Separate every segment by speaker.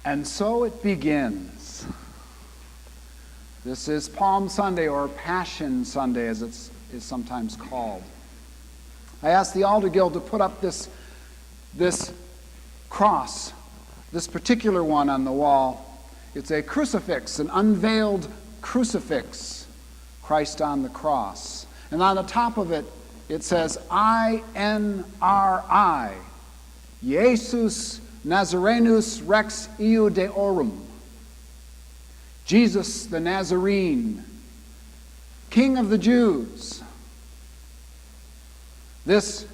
Speaker 1: And so it begins. This is Palm Sunday, or Passion Sunday as it is sometimes called. I asked the Alder Guild to put up this cross, this particular one on the wall. It's a crucifix, an unveiled crucifix, Christ on the cross. And on the top of it, it says, I-N-R-I, Jesus Nazarenus Rex Iudeorum. Jesus the Nazarene, King of the Jews. This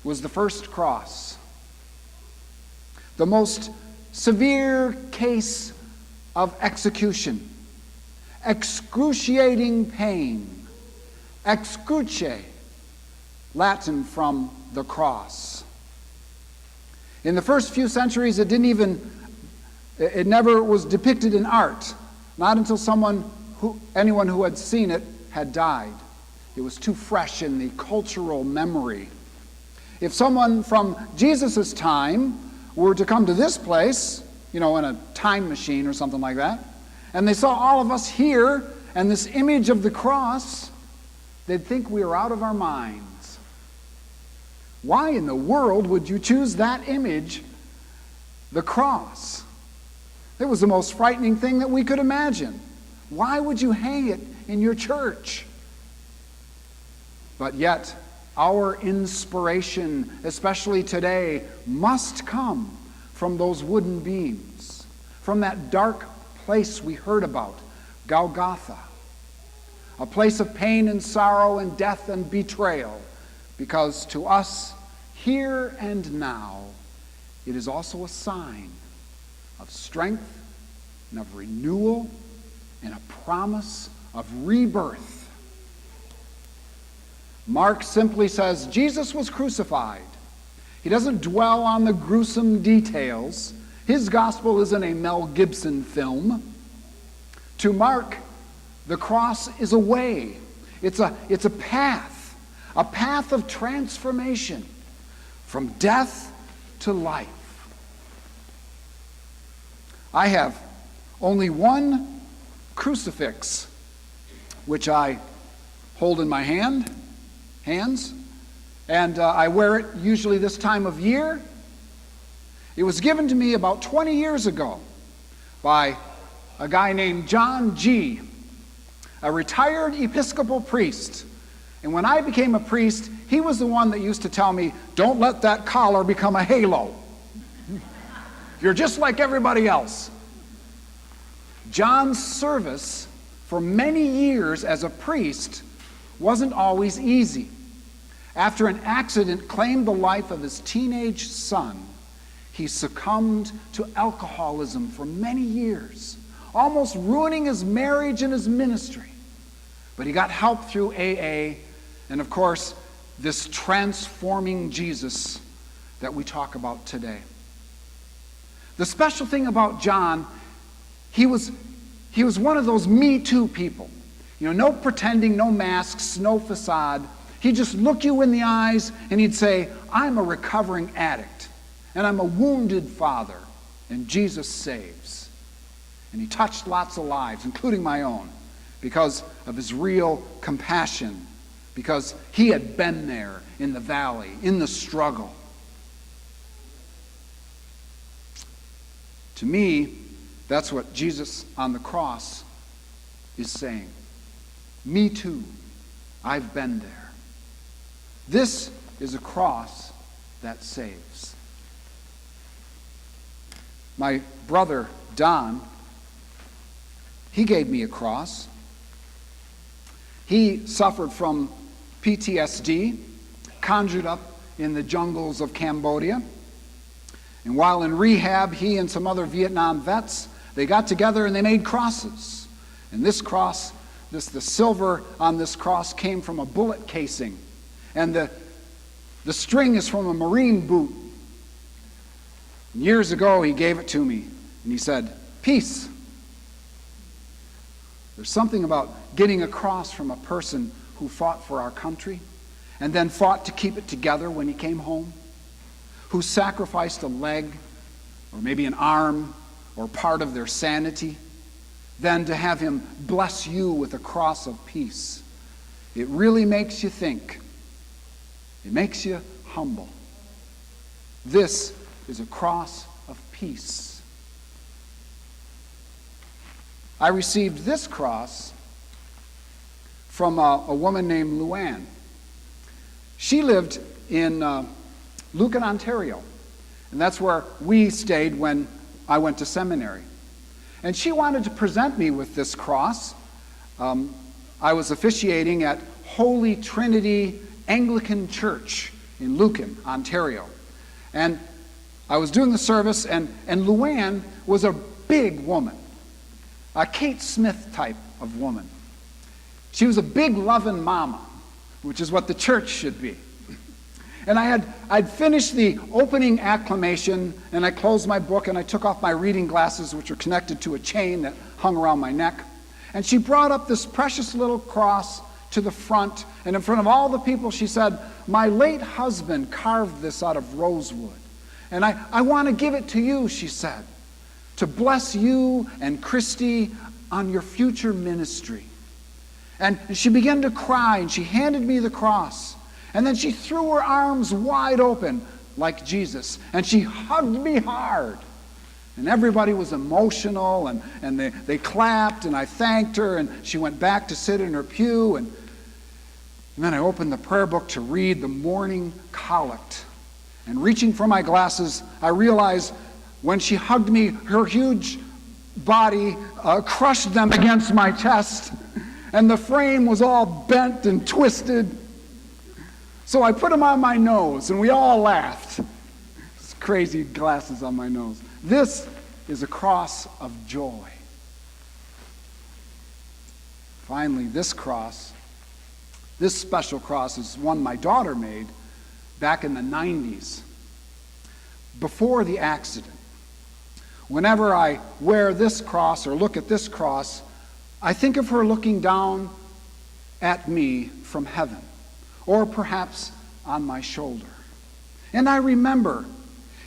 Speaker 1: was the first cross. The most severe case of execution. Excruciating pain. Excruce, Latin from the cross. In the first few centuries, it never was depicted in art. Not until anyone who had seen it had died. It was too fresh in the cultural memory. If someone from Jesus' time were to come to this place, in a time machine or something like that, and they saw all of us here and this image of the cross, they'd think we were out of our minds. Why in the world would you choose that image, the cross? It was the most frightening thing that we could imagine. Why would you hang it in your church? But yet, our inspiration, especially today, must come from those wooden beams, from that dark place we heard about, Golgotha, a place of pain and sorrow and death and betrayal, because to us, here and now, it is also a sign of strength and of renewal and a promise of rebirth. Mark simply says Jesus was crucified. He doesn't dwell on the gruesome details. His gospel isn't a Mel Gibson film. To Mark, the cross is a way. It's a path of transformation from death to life. I have only one crucifix, which I hold in my hands, and I wear it usually this time of year. It was given to me about 20 years ago by a guy named John G., a retired Episcopal priest. And when I became a priest, he was the one that used to tell me, don't let that collar become a halo. You're just like everybody else. John's service for many years as a priest wasn't always easy. After an accident claimed the life of his teenage son, he succumbed to alcoholism for many years, almost ruining his marriage and his ministry. But he got help through AA and, of course, this transforming Jesus that we talk about today. The special thing about John, he was one of those Me Too people. No pretending, no masks, no facade. He'd just look you in the eyes and he'd say, I'm a recovering addict and I'm a wounded father and Jesus saves. And he touched lots of lives, including my own, because of his real compassion, because he had been there in the valley, in the struggle. To me, that's what Jesus on the cross is saying. Me too. I've been there. This is a cross that saves. My brother, Don, he gave me a cross. He suffered from PTSD, conjured up in the jungles of Cambodia. And while in rehab, he and some other Vietnam vets, they got together and they made crosses. And this cross, the silver on this cross came from a bullet casing. And the string is from a Marine boot. Years ago, he gave it to me. And he said, peace. There's something about getting a cross from a person who fought for our country and then fought to keep it together when he came home, who sacrificed a leg or maybe an arm or part of their sanity, than to have him bless you with a cross of peace. It really makes you think. It makes you humble. This is a cross of peace. I received this cross from a woman named Luann. She lived in Lucan, Ontario, and that's where we stayed when I went to seminary. And she wanted to present me with this cross. I was officiating at Holy Trinity Anglican Church in Lucan, Ontario. And I was doing the service, and Luann was a big woman, a Kate Smith type of woman. She was a big loving mama, which is what the church should be. And I'd finished the opening acclamation, and I closed my book, and I took off my reading glasses, which were connected to a chain that hung around my neck. And she brought up this precious little cross to the front, and in front of all the people she said, "My late husband carved this out of rosewood, and I want to give it to you," she said, "to bless you and Christy on your future ministry." And she began to cry, and she handed me the cross. And then she threw her arms wide open like Jesus, and she hugged me hard. And everybody was emotional, and they clapped, and I thanked her, and she went back to sit in her pew. And then I opened the prayer book to read the morning collect. And reaching for my glasses, I realized when she hugged me, her huge body crushed them against my chest, and the frame was all bent and twisted. So I put them on my nose, and we all laughed. It's crazy glasses on my nose. This is a cross of joy. Finally, this cross, this special cross, is one my daughter made back in the 90s, before the accident. Whenever I wear this cross or look at this cross, I think of her looking down at me from heaven, or perhaps on my shoulder. And I remember,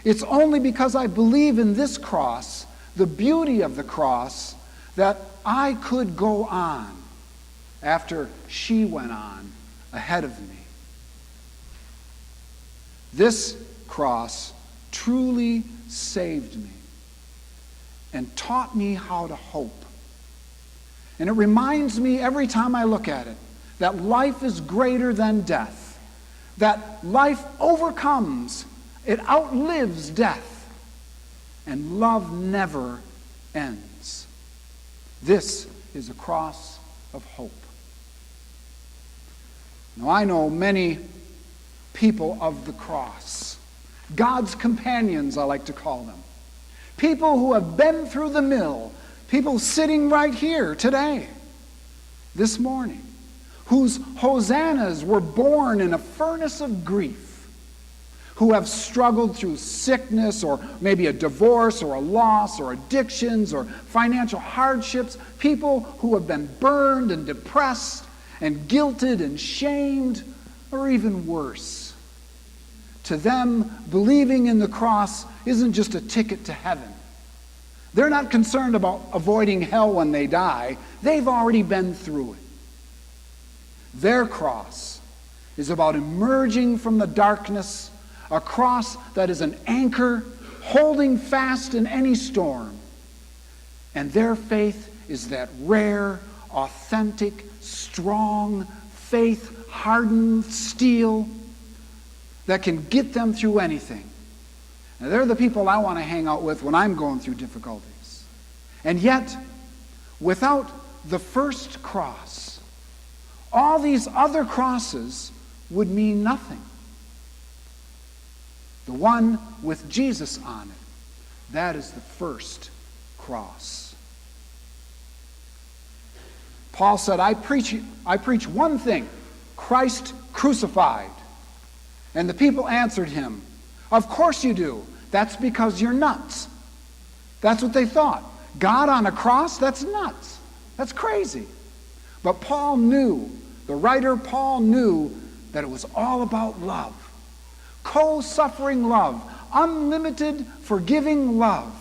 Speaker 1: it's only because I believe in this cross, the beauty of the cross, that I could go on after she went on ahead of me. This cross truly saved me and taught me how to hope. And it reminds me every time I look at it that life is greater than death, that life overcomes, it outlives death, and love never ends. This is a cross of hope. Now, I know many people of the cross, God's companions, I like to call them, people who have been through the mill, people sitting right here today, this morning, whose hosannas were born in a furnace of grief, who have struggled through sickness or maybe a divorce or a loss or addictions or financial hardships, people who have been burned and depressed and guilted and shamed, or even worse. To them, believing in the cross isn't just a ticket to heaven. They're not concerned about avoiding hell when they die. They've already been through it. Their cross is about emerging from the darkness, a cross that is an anchor holding fast in any storm. And their faith is that rare, authentic, strong, faith-hardened steel that can get them through anything. Now, they're the people I want to hang out with when I'm going through difficulties. And yet, without the first cross, all these other crosses would mean nothing. The one with Jesus on it, that is the first cross. Paul said, I preach one thing, Christ crucified. And the people answered him, "Of course you do. That's because you're nuts." That's what they thought. God on a cross? That's nuts. That's crazy. But Paul knew, the writer Paul knew, that it was all about love. Co-suffering love, unlimited, forgiving love,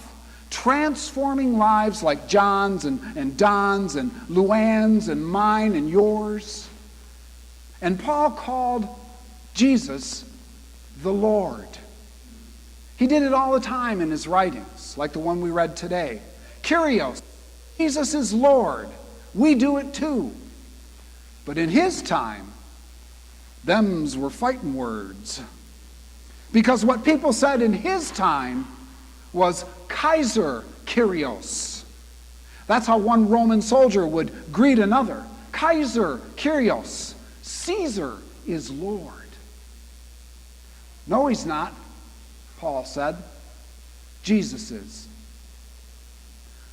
Speaker 1: transforming lives like John's and Don's and Luann's and mine and yours. And Paul called Jesus the Lord. He did it all the time in his writings, like the one we read today. Kyrios, Jesus is Lord. We do it too. But in his time, thems were fighting words. Because what people said in his time was Kaiser Kyrios. That's how one Roman soldier would greet another. Kaiser Kyrios. Caesar is Lord. No, he's not, Paul said. Jesus is.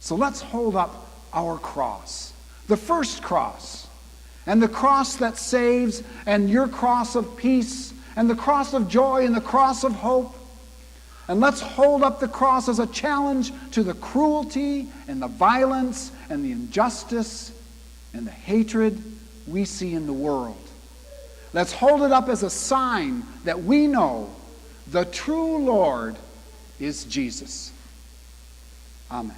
Speaker 1: So let's hold up our cross. The first cross. And the cross that saves, and your cross of peace, and the cross of joy, and the cross of hope. And let's hold up the cross as a challenge to the cruelty and the violence and the injustice and the hatred we see in the world. Let's hold it up as a sign that we know the true Lord is Jesus. Amen.